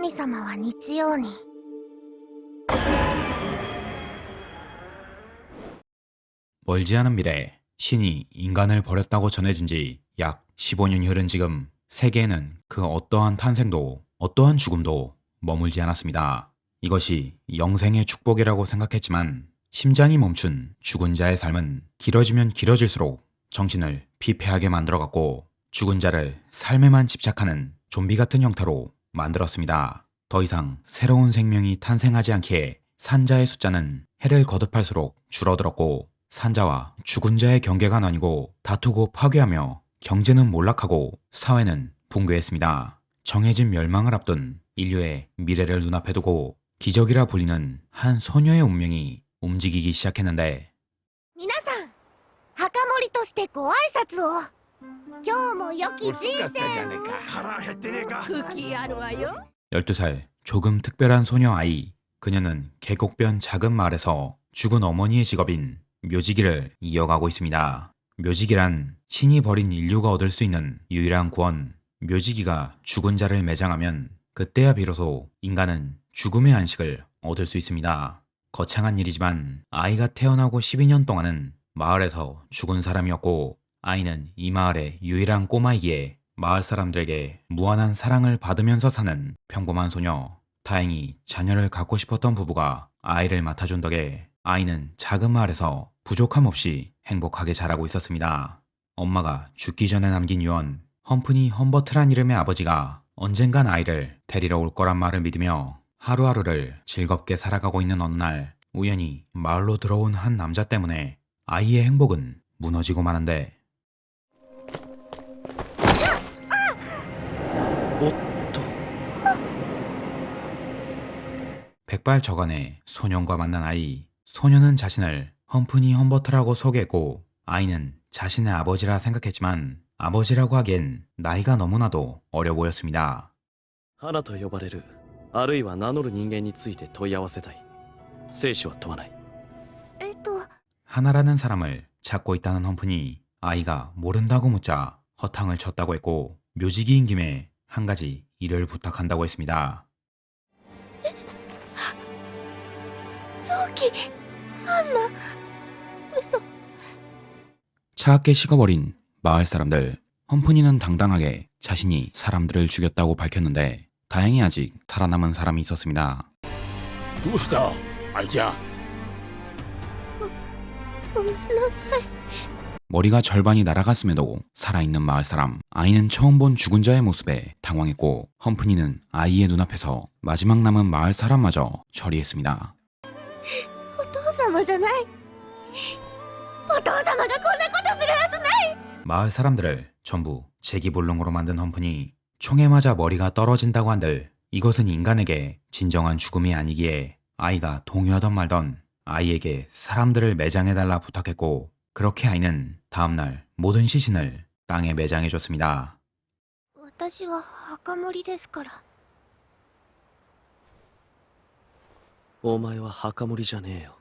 神様は日曜に。 멀지 않은 미래, 신이 인간을 버렸다고 전해진 지 약 15년이 흐른 지금 세계에는 그 어떠한 탄생도 어떠한 죽음도 머물지 않았습니다. 이것이 영생의 축복이라고 생각했지만 심장이 멈춘 죽은 자의 삶은 길어지면 길어질수록 정신을 피폐하게 만들어갔고 죽은 자를 삶에만 집착하는 좀비 같은 형태로 만들었습니다. 더 이상 새로운 생명이 탄생하지 않기에 산자의 숫자는 해를 거듭할수록 줄어들었고 산자와 죽은 자의 경계가 나뉘고 다투고 파괴하며 경제는 몰락하고 사회는 붕괴했습니다. 정해진 멸망을 앞둔 인류의 미래를 눈앞에 두고 기적이라 불리는 한 소녀의 운명이 움직이기 시작했는데 皆さん、墓守としてご挨拶を。今日も良き人生を。 腹減ってねえか。 쿠키あるわよ。 12살 조금 특별한 소녀 아이. 그녀는 계곡변 작은 마을에서 죽은 어머니의 직업인 묘지기를 이어가고 있습니다. 묘지기란 신이 버린 인류가 얻을 수 있는 유일한 구원. 묘지기가 죽은 자를 매장하면 그때야 비로소 인간은 죽음의 안식을 얻을 수 있습니다. 거창한 일이지만 아이가 태어나고 12년 동안은 마을에서 죽은 사람이었고 아이는 이 마을의 유일한 꼬마이기에 마을 사람들에게 무한한 사랑을 받으면서 사는 평범한 소녀. 다행히 자녀를 갖고 싶었던 부부가 아이를 맡아준 덕에 아이는 작은 마을에서 부족함 없이 행복하게 자라고 있었습니다. 엄마가 죽기 전에 남긴 유언, 험프니 험버트란 이름의 아버지가 언젠간 아이를 데리러 올 거란 말을 믿으며 하루하루를 즐겁게 살아가고 있는 어느 날 우연히 마을로 들어온 한 남자 때문에 아이의 행복은 무너지고 마는데 おっと。 백발저간의 소년과 만난 아이. 소년은 자신을 험프니 험버트라고 소개했고 아이는 자신의 아버지라 생각했지만 아버지라고 하기엔 나이가 너무나도 어려 보였습니다. 花と呼ばれる、あるいは名乗る人間について問い合わせたい。生死は問わない。 하나라는 사람을 찾고 있다는 험프니 아이가 모른다고 묻자 허탕을 쳤다고 했고 묘지기인 김에 한 가지 일을 부탁한다고 했습니다. 良きアンナ。嘘。 차갑게 식어버린 마을 사람들. 험프니는 당당하게 자신이 사람들을 죽였다고 밝혔는데 다행히 아직 살아남은 사람이 있었습니다. どうしたアイちゃん。ごめんなさい。 머리가 절반이 날아갔음에도 살아있는 마을 사람. 아이는 처음 본 죽은 자의 모습에 당황했고 험프니는 아이의 눈앞에서 마지막 남은 마을 사람마저 처리했습니다. お父様じゃない。お父様がこんなことするはずない。 마을 사람들을 전부 제기불능으로 만든 험프니 총에 맞아 머리가 떨어진다고 한들 이것은 인간에게 진정한 죽음이 아니기에 아이가 동요하던 말던 아이에게 사람들을 매장해달라 부탁했고 그렇게 아이는 다음날 모든 시신을 땅에 매장해줬습니다. 私は墓守ですから。お前は墓守じゃねえよ。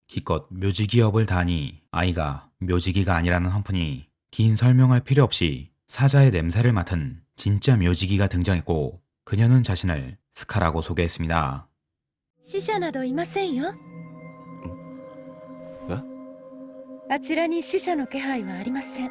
기껏 묘지기업을 다하니 아이가 묘지기가 아니라는 험프니 긴 설명할 필요 없이 사자의 냄새를 맡은 진짜 묘지기가 등장했고 그녀는 자신을 스카라고 소개했습니다. 死者などいませんよ。え？あちらに死者の気配はありません。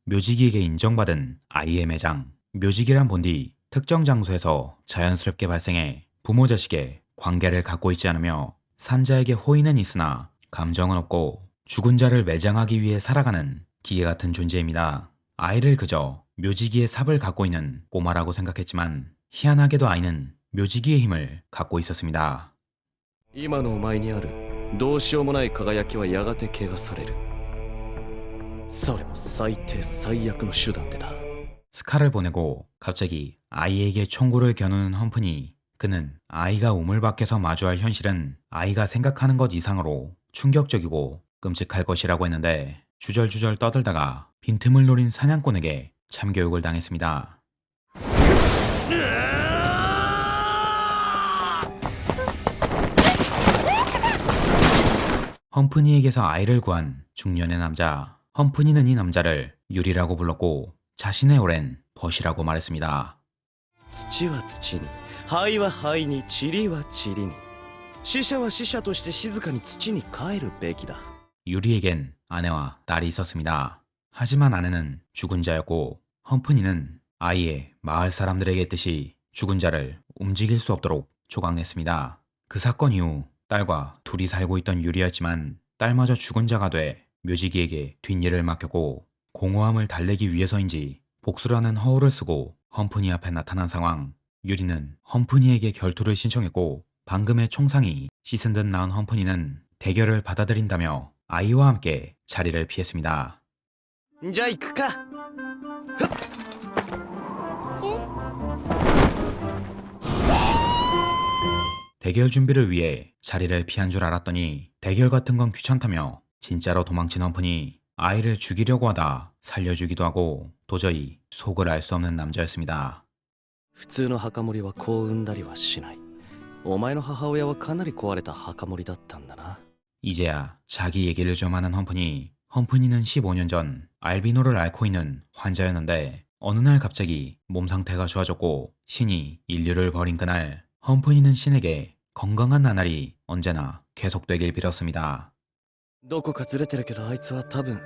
묘지기에게 인정받은 아이의 매장. 묘지기란 본디 특정 장소에서 자연스럽게 발생해 부모 자식의 관계를 갖고 있지 않으며 산자에게 호의는 있으나 감정은 없고 죽은 자를 매장하기 위해 살아가는 기계 같은 존재입니다. 아이를 그저 묘지기의 삽을 갖고 있는 꼬마라고 생각했지만 희한하게도 아이는 묘지기의 힘을 갖고 있었습니다. 今のお前にあるどうしようもない輝きはやがて汚される。それも最低最悪の手段でだ。 스카를 보내고 갑자기 아이에게 총구를 겨누는 험프니 그는 아이가 우물 밖에서 마주할 현실은 아이가 생각하는 것 이상으로 충격적이고 끔찍할 것이라고 했는데 주절주절 떠들다가 빈틈을 노린 사냥꾼에게 참교육을 당했습니다. 험프니에게서 아이를 구한 중년의 남자. 험프니는 이 남자를 유리라고 불렀고 자신의 오랜 벗이라고 말했습니다. 土は土に、灰は灰に、塵は塵に。死者は死者として静かに土に帰るべきだ。 유리에겐 아내와 딸이 있었습니다. 하지만 아내는 죽은 자였고 험프니는 아이의 마을 사람들에게 뜻이 죽은 자를 움직일 수 없도록 조각냈습니다. 그 사건 이후 딸과 둘이 살고 있던 유리였지만 딸마저 죽은 자가 돼 묘지기에게 뒷일을 맡겼고 공허함을 달래기 위해서인지 복수라는 허울을 쓰고 험프니 앞에 나타난 상황. 유리는 험프니에게 결투를 신청했고 방금의 총상이 씻은 듯 나온 험프니는 대결을 받아들인다며 아이와 함께 자리를 피했습니다. じゃあ行くか。 대결 준비를 위해 자리를 피한 줄 알았더니 대결 같은 건 귀찮다며 진짜로 도망친 험프니 아이를 죽이려고 하다 살려주기도 하고 도저히 속을 알 수 없는 남자였습니다. 普通の墓守は子を産んだりはしない。お前の母親はかなり壊れた墓守だったんだな。 이제야 자기 얘기를 좀 하는 험프니는 15년 전 알비노를 앓고 있는 환자였는데 어느 날 갑자기 몸 상태가 좋아졌고 신이 인류를 버린 그날 험프니는 신에게 건강한 나날이 언제나 계속되길 빌었습니다. どこかずれてるけどあいつは多分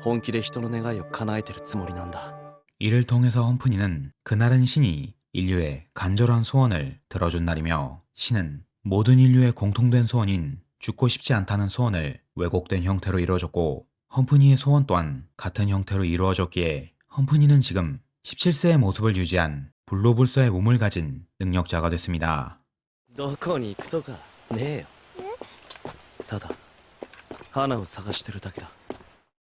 本気で人の願いを叶えてるつもりなんだ。 이를 통해서 험프니는 그날은 신이 인류의 간절한 소원을 들어준 날이며 신은 모든 인류의 공통된 소원인 죽고 싶지 않다는 소원을 왜곡된 형태로 이루어졌고 험프니의 소원 또한 같은 형태로 이루어졌기에 험프니는 지금 17세의 모습을 유지한 불로불사의 몸을 가진 능력자가 됐습니다. どこに行くとかねえよ。ただ花を探してるだけだ。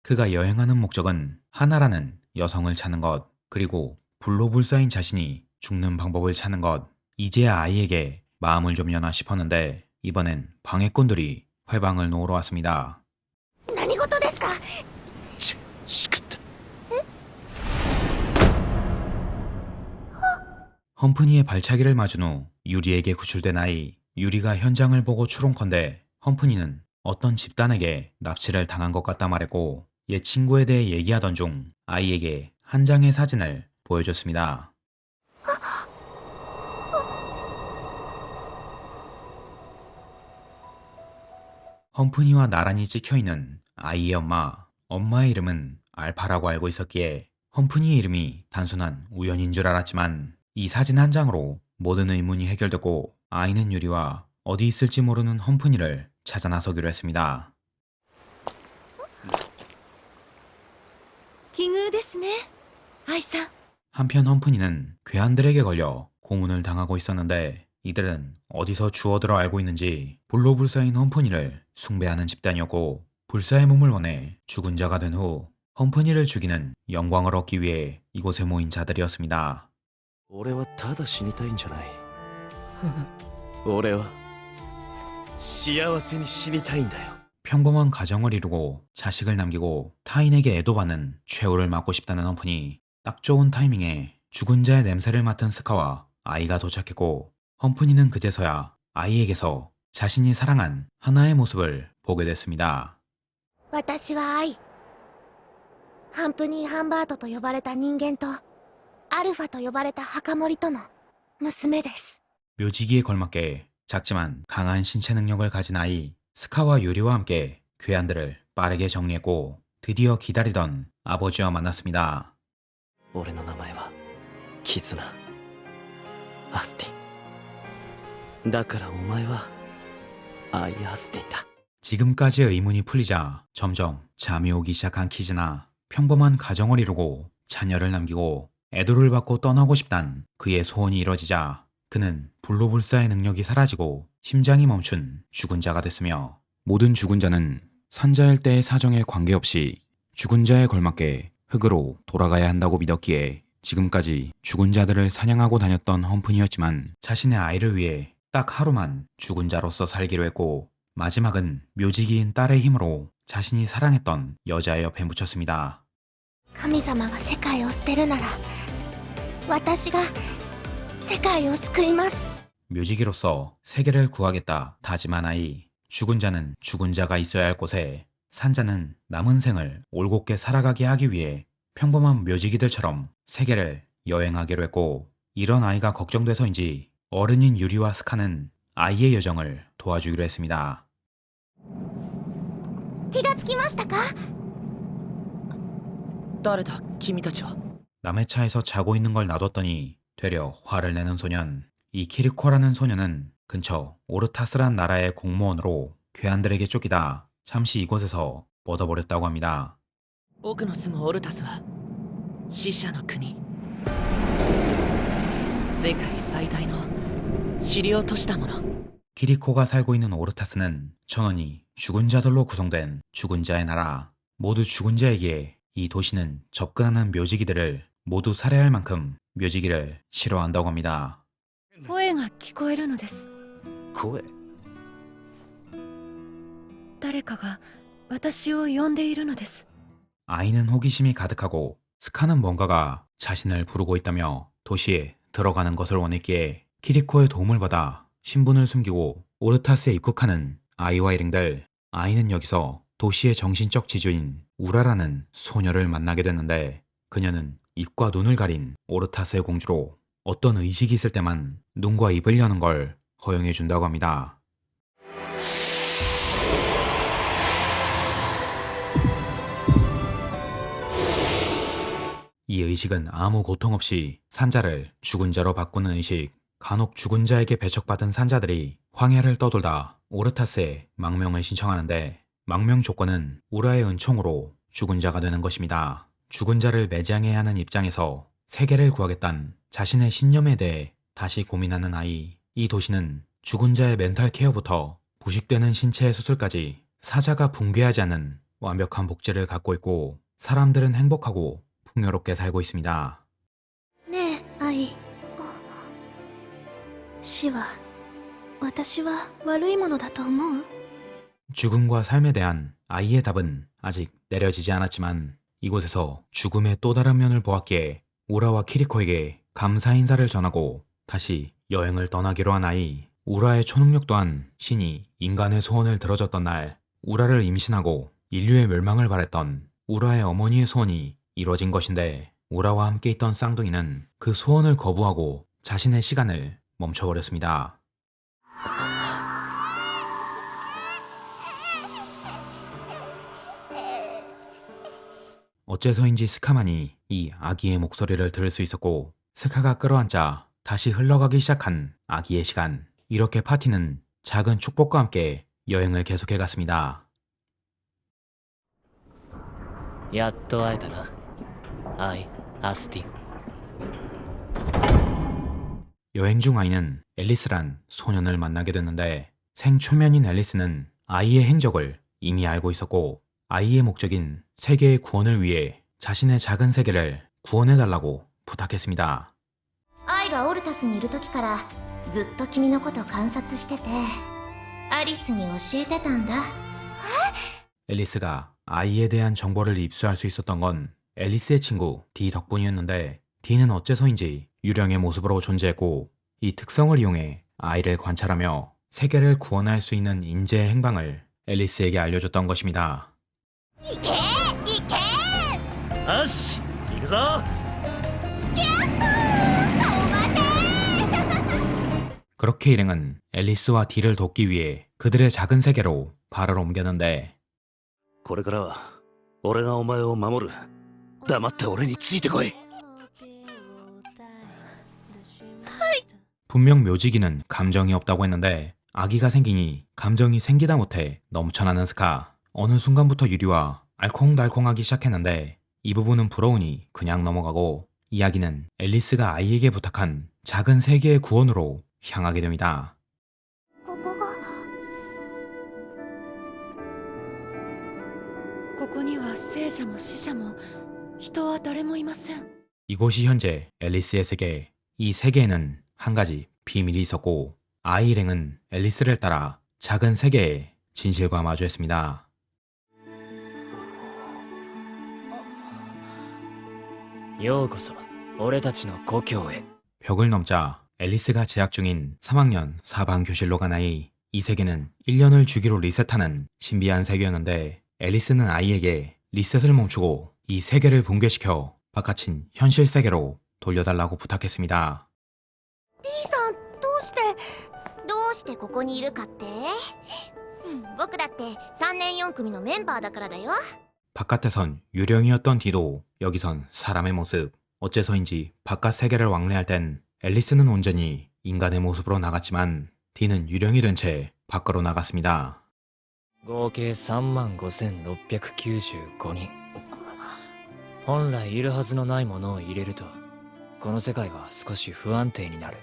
그가 여행하는 목적은 하나라는 여성을 찾는 것, 그리고 불로불사인 자신이 죽는 방법을 찾는 것. 이제야 아이에게 마음을 좀 여나 싶었는데 이번엔 방해꾼들이 회방을 놓으러 왔습니다. 何事ですか？しくった。 험프니의 발차기를 맞은 후 유리에게 구출된 아이. 유리가 현장을 보고 추론컨대 험프니는 어떤 집단에게 납치를 당한 것 같다 말했고 옛 친구에 대해 얘기하던 중 아이에게 한 장의 사진을 보여줬습니다. 험프니와 나란히 찍혀있는 아이의 엄마의 이름은 알파라고 알고 있었기에 험프니의 이름이 단순한 우연인 줄 알았지만 이 사진 한 장으로 모든 의문이 해결되고 아이는 유리와 어디 있을지 모르는 험프니를 찾아 나서기로 했습니다. 奇遇ですね愛さん 한편 험프니는 괴한들에게 걸려 고문을 당하고 있었는데 이들은 어디서 주워들어 알고 있는지 불로불사인 험프니를 숭배하는 집단이었고 불사의 몸을 원해 죽은 자가 된 후 험프니를 죽이는 영광을 얻기 위해 이곳에 모인 자들이었습니다. 俺はただ死にたいんじゃない。俺は幸せに死にたいんだよ。 평범한 가정을 이루고 자식을 남기고 타인에게 애도받는 최후를 맞고 싶다는 험프니. 딱 좋은 타이밍에 죽은 자의 냄새를 맡은 스카와 아이가 도착했고 험프니는 그제서야 아이에게서 자신이 사랑한 하나의 모습을 보게 됐습니다. 私は愛。ハンプニー・ハンバートと呼ばれた人間とアルファと呼ばれた墓守との娘です。 묘지기에 걸맞게 작지만 강한 신체 능력을 가진 아이 스카와 유리와 함께 괴한들을 빠르게 정리했고 드디어 기다리던 아버지와 만났습니다. 俺の名前はキズナ・アスティン。だからお前はアイ・アスティンだ。 지금까지의 의문이 풀리자 점점 잠이 오기 시작한 키즈나. 평범한 가정을 이루고 자녀를 남기고 애도를 받고 떠나고 싶단 그의 소원이 이뤄지자 그는 불로불사의 능력이 사라지고 심장이 멈춘 죽은 자가 됐으며 모든 죽은 자는 산자일 때의 사정에 관계없이 죽은 자에 걸맞게 흙으로 돌아가야 한다고 믿었기에 지금까지 죽은 자들을 사냥하고 다녔던 험프니였지만 자신의 아이를 위해 딱 하루만 죽은 자로서 살기로 했고 마지막은 묘지기인 딸의 힘으로 자신이 사랑했던 여자의 옆에 묻혔습니다. 神様が世界を捨てるなら私が世界を救います。 묘지기로서 세계를 구하겠다 다짐한 아이. 죽은 자는 죽은 자가 있어야 할 곳에 산자는 남은 생을 올곧게 살아가게 하기 위해 평범한 묘지기들처럼 세계를 여행하기로 했고 이런 아이가 걱정돼서인지 어른인 유리와 스카는 아이의 여정을 도와주기로 했습니다. 気がつきましたか？誰だ君たちは。 남의 차에서 자고 있는 걸 놔뒀더니 되려 화를 내는 소년. 이 키리코라는 소년은 근처 오르타스란 나라의 공무원으로 괴한들에게 쫓기다 잠시 이곳에서 뻗어버렸다고 합니다. 僕の住むオルタスは死者の国、世界最大の資料都市だもの。 키리코가 살고 있는 오르타스는 천원이 죽은 자들로 구성된 죽은 자의 나라. 모두 죽은 자에게 이 도시는 접근하는 묘지기들을 모두 살해할 만큼 묘지기를 싫어한다고 합니다. 声が聞こえるのです。声。誰かが私を呼んでいるのです。 아이는 호기심이 가득하고 스카는 뭔가가 자신을 부르고 있다며 도시에 들어가는 것을 원했기에 키리코의 도움을 받아 신분을 숨기고 오르타스에 입국하는 아이와 일행들. 아이는 여기서 도시의 정신적 지주인 우라라는 소녀를 만나게 됐는데 그녀는 입과 눈을 가린 오르타스의 공주로 어떤 의식이 있을 때만 눈과 입을 여는 걸 허용해 준다고 합니다. 이 의식은 아무 고통 없이 산자를 죽은 자로 바꾸는 의식. 간혹 죽은 자에게 배척받은 산자들이 황야를 떠돌다 오르타스에 망명을 신청하는데 망명 조건은 우라의 은총으로 죽은 자가 되는 것입니다. 죽은 자를 매장해야 하는 입장에서 세계를 구하겠다는 자신의 신념에 대해 다시 고민하는 아이. 이 도시는 죽은 자의 멘탈 케어부터 부식되는 신체의 수술까지 사자가 붕괴하지 않은 완벽한 복지를 갖고 있고 사람들은 행복하고 풍요롭게 살고 있습니다. ねえ愛、死は私は悪いものだと思う？ 죽음과 삶에 대한 아이의 답은 아직 내려지지 않았지만 이곳에서 죽음의 또 다른 면을 보았기에 우라와 키리코에게 감사 인사를 전하고 다시 여행을 떠나기로 한 아이. 우라의 초능력 또한 신이 인간의 소원을 들어줬던 날 우라를 임신하고 인류의 멸망을 바랬던 우라의 어머니의 소원이 이루어진 것인데 우라와 함께 있던 쌍둥이는 그 소원을 거부하고 자신의 시간을 멈춰버렸습니다. 어째서인지 스카만이 이 아기의 목소리를 들을 수 있었고 스카가 끌어안자 다시 흘러가기 시작한 아기의 시간. 이렇게 파티는 작은 축복과 함께 여행을 계속해 갔습니다. やっと会えたな、アスティン。 여행 중 아이는 앨리스란 소년을 만나게 됐는데 생초면인 앨리스는 아이의 행적을 이미 알고 있었고 아이의 목적인 세계의 구원을 위해 자신의 작은 세계를 구원해달라고 부탁했습니다. 愛がオルタスにいる時からずっと君のこと観察しててアリスに教えてたんだ。 앨리스가 아이에 대한 정보를 입수할 수 있었던 건 앨리스의 친구 디 덕분이었는데 디는 어째서인지 유령의 모습으로 존재했고 이 특성을 이용해 아이를 관찰하며 세계를 구원할 수 있는 인재의 행방을 앨리스에게 알려줬던 것입니다. 行け行け。よし行くぞ。お待て。 그렇게 일행은 앨리스와 디를 돕기 위해 그들의 작은 세계로 발을 옮겼는데 これからは俺がお前を守る。黙って俺についてこい。 분명 묘지기는 감정이 없다고 했는데 아기가 생기니 감정이 생기다 못해 넘쳐나는 스카. 어느 순간부터 유리와 알콩달콩하기 시작했는데 이 부분은 부러우니 그냥 넘어가고 이야기는 앨리스가 아이에게 부탁한 작은 세계의 구원으로 향하게 됩니다. ここがここには聖者も死者も人は誰もいません。 이곳이 현재 앨리스의 세계. 이 세계에는 한 가지 비밀이 있었고 아이 일행은 앨리스를 따라 작은 세계의 진실과 마주했습니다. ようこそ俺たちの故郷へ。 벽을 넘자 앨리스가 재학 중인 3학년 4반 교실로 간 아이. 이 세계는 1년을 주기로 리셋하는 신비한 세계였는데 앨리스는 아이에게 리셋을 멈추고 이 세계를 붕괴시켜 바깥인 현실 세계로 돌려달라고 부탁했습니다. うしてここにいるかって僕だって3年4組のメンバーだからだよ。 바깥에선 유령이었던 D도 여기선 사람의 모습. 어째서인지 바깥 세계를 왕래할 땐 앨리스는 온전히 인간의 모습으로 나갔지만 D는 유령이 된 채 밖으로 나갔습니다. 合計35,695人。本来いるはずのないものを入れるとこの世界は少し不安定になる。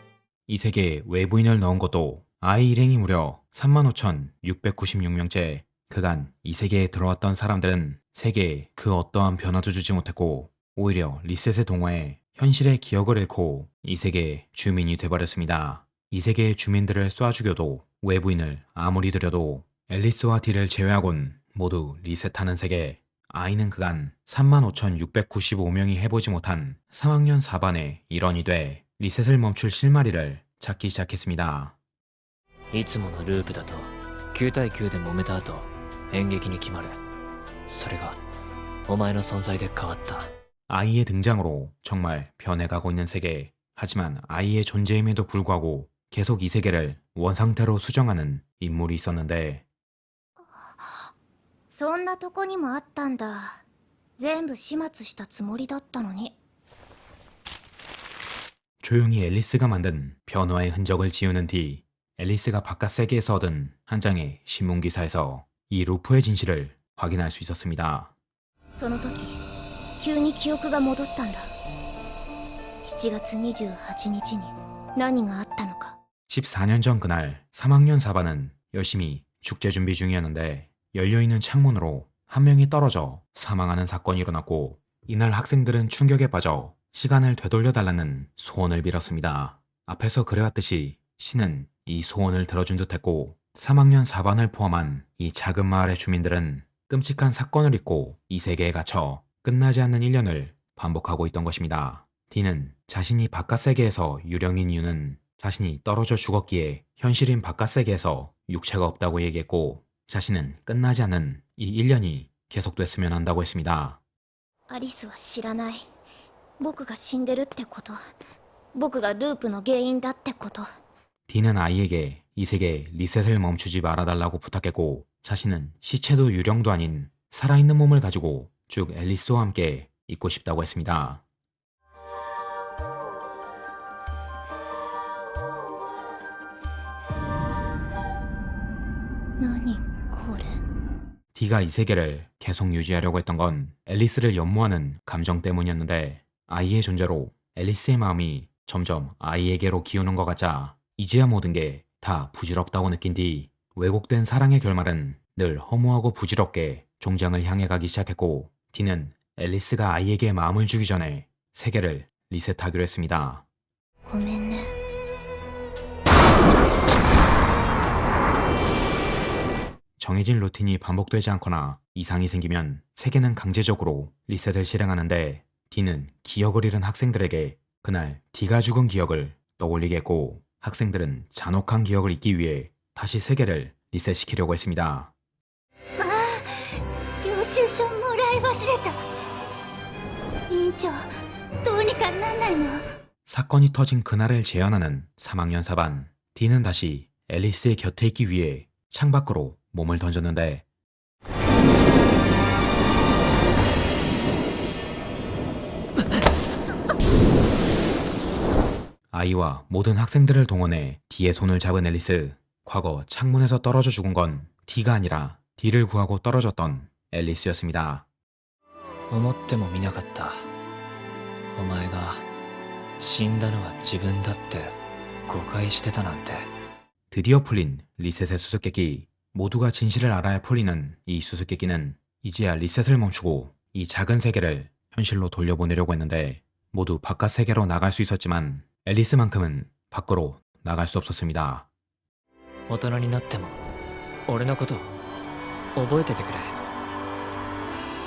이 세계에 외부인을 넣은 것도 아이 일행이 무려 35,696명째. 그간 이 세계에 들어왔던 사람들은 세계에 그 어떠한 변화도 주지 못했고 오히려 리셋의 동화에 현실의 기억을 잃고 이 세계의 주민이 돼버렸습니다. 이 세계의 주민들을 쏴 죽여도 외부인을 아무리 들여도 앨리스와 D를 제외하곤 모두 리셋하는 세계. 아이는 그간 35,695명이 해보지 못한 3학년 4반의 일원이 돼 리셋을 멈출 실마리를 찾기 시작했습니다. いつものループだと9対9で揉めた後演劇に決まる。それがお前の存在で変わった。 아이의 등장으로 정말 변해가고 있는 세계. 하지만 아이의 존재임에도 불구하고 계속 이 세계를 원상태로 수정하는 인물이 있었는데 そんなとこにもあったんだ。全部始末したつもりだったのに。 조용히 앨리스가 만든 변화의 흔적을 지우는 D. 앨리스가 바깥 세계에서 얻은 한 장의 신문기사에서 이 루프의 진실을 확인할 수 있었습니다. その時急に記憶が戻ったんだ。7月28日に何があったのか。 14년 전 그날 3학년 4반은 열심히 축제 준비 중이었는데 열려있는 창문으로 한 명이 떨어져 사망하는 사건이 일어났고 이날 학생들은 충격에 빠져 시간을 되돌려달라는 소원을 빌었습니다. 앞에서 그래왔듯이 신은 이 소원을 들어준 듯했고 3학년 4반을 포함한 이 작은 마을의 주민들은 끔찍한 사건을 잊고 이 세계에 갇혀 끝나지 않는 1년을 반복하고 있던 것입니다. D는 자신이 바깥 세계에서 유령인 이유는 자신이 떨어져 죽었기에 현실인 바깥 세계에서 육체가 없다고 얘기했고 자신은 끝나지 않은 이 1년이 계속됐으면 한다고 했습니다. アリスは知らない。僕が死んでるってこと。僕がループの原因だってこと。 D는 아이에게 이 세계에 리셋을 멈추지 말아달라고 부탁했고 자신은 시체도 유령도 아닌 살아있는 몸을 가지고 쭉 앨리스와 함께 있고 싶다고 했습니다. 何これ。 D가 이 세계를 계속 유지하려고 했던 건 앨리스를 연모하는 감정 때문이었는데 아이의 존재로 앨리스의 마음이 점점 아이에게로 기우는 것 같자 이제야 모든 게 다 부질없다고 느낀 뒤 왜곡된 사랑의 결말은 늘 허무하고 부질없게 종장을 향해 가기 시작했고 D는 앨리스가 아이에게 마음을 주기 전에 세계를 리셋하기로 했습니다. ごめんね。 정해진 루틴이 반복되지 않거나 이상이 생기면 세계는 강제적으로 리셋을 실행하는데 D는 기억을 잃은 학생들에게 그날 D가 죽은 기억을 떠올리게 했고 학생들은 잔혹한 기억을 잊기 위해 다시 세계를 리셋시키려고 했습니다. 領収書もらい忘れた。委員長、どうにかなんないの？ 사건이 터진 그날을 재현하는 3학년 4반. D는 다시 앨리스의 곁에 있기 위해 창밖으로 몸을 던졌는데 아이와 모든 학생들을 동원해 D의 손을 잡은 앨리스. 과거 창문에서 떨어져 죽은 건 D가 아니라 D를 구하고 떨어졌던 앨리스였습니다. 思ってもみなかった。お前が死んだのは自分だって誤解してたなんて。 드디어 풀린 리셋의 수수께끼. 모두가 진실을 알아야 풀리는 이 수수께끼는 이제야 리셋을 멈추고 이 작은 세계를 현실로 돌려보내려고 했는데 모두 바깥 세계로 나갈 수 있었지만 앨리스만큼은 밖으로 나갈 수 없었습니다. 大人になっても俺のことを覚えててくれ。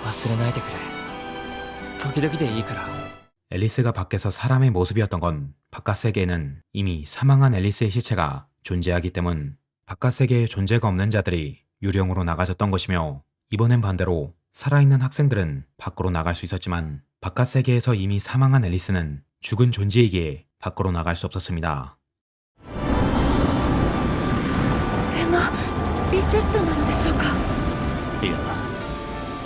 忘れないでくれ。時々でいいから。 앨리스가 밖에서 사람의 모습이었던 건 바깥 세계에는 이미 사망한 앨리스의 시체가 존재하기 때문 바깥 세계에 존재가 없는 자들이 유령으로 나가졌던 것이며 이번엔 반대로 살아있는 학생들은 밖으로 나갈 수 있었지만 바깥 세계에서 이미 사망한 앨리스는 죽은 존재이기에 밖으로 나갈 수 없었습니다. はリセットなのでしょうか。いや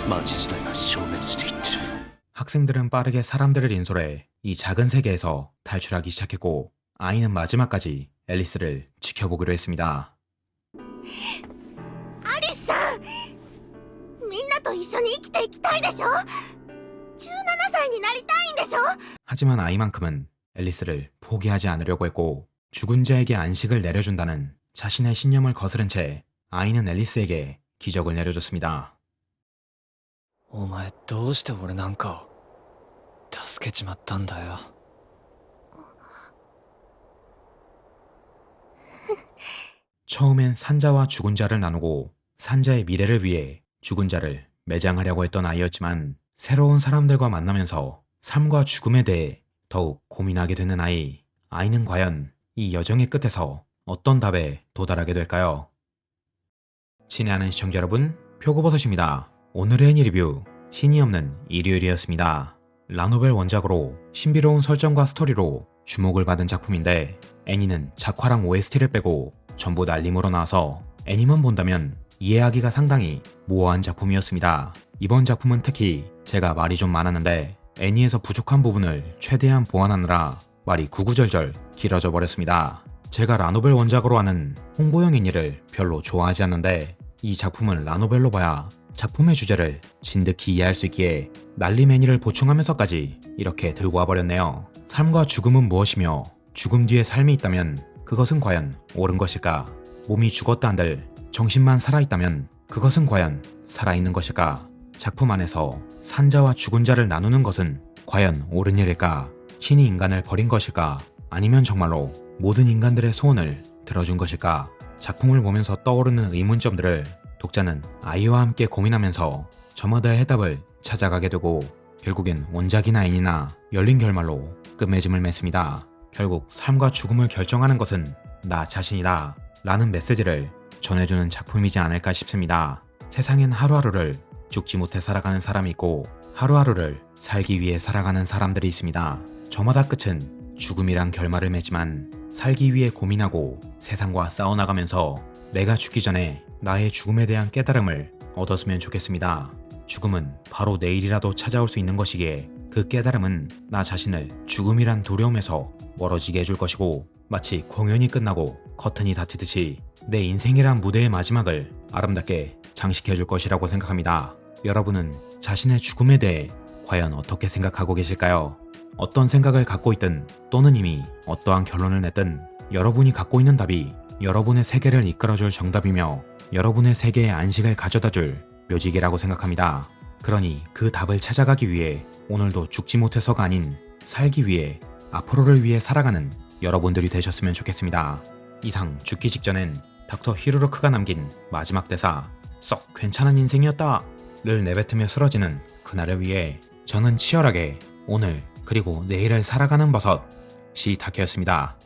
町自体が消滅していってる。 학생들은 빠르게 사람들을 인솔해 이 작은 세계에서 탈출하기 시작했고 아이는 마지막까지 앨리스를 지켜보기로 했습니다. アリスさん、みんなと一緒に生きていきたいでしょ。17歳になりたいんでしょ。 하지만 아이만큼은 앨리스를 포기하지 않으려고 했고 죽은 자에게 안식을 내려준다는 자신의 신념을 거스른 채 아이는 앨리스에게 기적을 내려줬습니다. お前どうして俺なんかを助けちまったんだよ。 처음엔 산자와 죽은 자를 나누고 산자의 미래를 위해 죽은 자를 매장하려고 했던 아이였지만 새로운 사람들과 만나면서 삶과 죽음에 대해 더욱 고민하게 되는 아이. 아이는 과연 이 여정의 끝에서 어떤 답에 도달하게 될까요? 친애하는 시청자 여러분, 표고버섯입니다. 오늘의 애니 리뷰, 신이 없는 일요일이었습니다. 라노벨 원작으로 신비로운 설정과 스토리로 주목을 받은 작품인데 애니는 작화랑 OST를 빼고 전부 날림으로 나와서 애니만 본다면 이해하기가 상당히 모호한 작품이었습니다. 이번 작품은 특히 제가 말이 좀 많았는데 애니에서 부족한 부분을 최대한 보완하느라 말이 구구절절 길어져 버렸습니다. 제가 라노벨 원작으로 하는 홍보용 애니를 별로 좋아하지 않는데 이 작품은 라노벨로 봐야 작품의 주제를 진득히 이해할 수 있기에 날림 애니를 보충하면서까지 이렇게 들고 와버렸네요. 삶과 죽음은 무엇이며 죽음 뒤에 삶이 있다면 그것은 과연 옳은 것일까? 몸이 죽었다 한들 정신만 살아있다면 그것은 과연 살아있는 것일까? 작품 안에서 산자와 죽은 자를 나누는 것은 과연 옳은 일일까? 신이 인간을 버린 것일까? 아니면 정말로 모든 인간들의 소원을 들어준 것일까? 작품을 보면서 떠오르는 의문점들을 독자는 아이와 함께 고민하면서 저마다의 해답을 찾아가게 되고 결국엔 원작이나 애니나 열린 결말로 끝맺음을 맺습니다. 결국 삶과 죽음을 결정하는 것은 나 자신이다 라는 메시지를 전해주는 작품이지 않을까 싶습니다. 세상엔 하루하루를 죽지 못해 살아가는 사람이 있고 하루하루를 살기 위해 살아가는 사람들이 있습니다. 저마다 끝은 죽음이란 결말을 맺지만 살기 위해 고민하고 세상과 싸워나가면서 내가 죽기 전에 나의 죽음에 대한 깨달음을 얻었으면 좋겠습니다. 죽음은 바로 내일이라도 찾아올 수 있는 것이기에 그 깨달음은 나 자신을 죽음이란 두려움에서 멀어지게 해줄 것이고 마치 공연이 끝나고 커튼이 닫히듯이 내 인생이란 무대의 마지막을 아름답게 장식해줄 것이라고 생각합니다. 여러분은 자신의 죽음에 대해 과연 어떻게 생각하고 계실까요? 어떤 생각을 갖고 있든 또는 이미 어떠한 결론을 냈든 여러분이 갖고 있는 답이 여러분의 세계를 이끌어줄 정답이며 여러분의 세계에 안식을 가져다줄 묘직이라고 생각합니다. 그러니 그 답을 찾아가기 위해 오늘도 죽지 못해서가 아닌 살기 위해 앞으로를 위해 살아가는 여러분들이 되셨으면 좋겠습니다. 이상 죽기 직전엔 닥터 히루루크가 남긴 마지막 대사 썩 괜찮은 인생이었다를 내뱉으며 쓰러지는 그날을 위해 저는 치열하게 오늘 그리고 내일을 살아가는 버섯 시타케였습니다.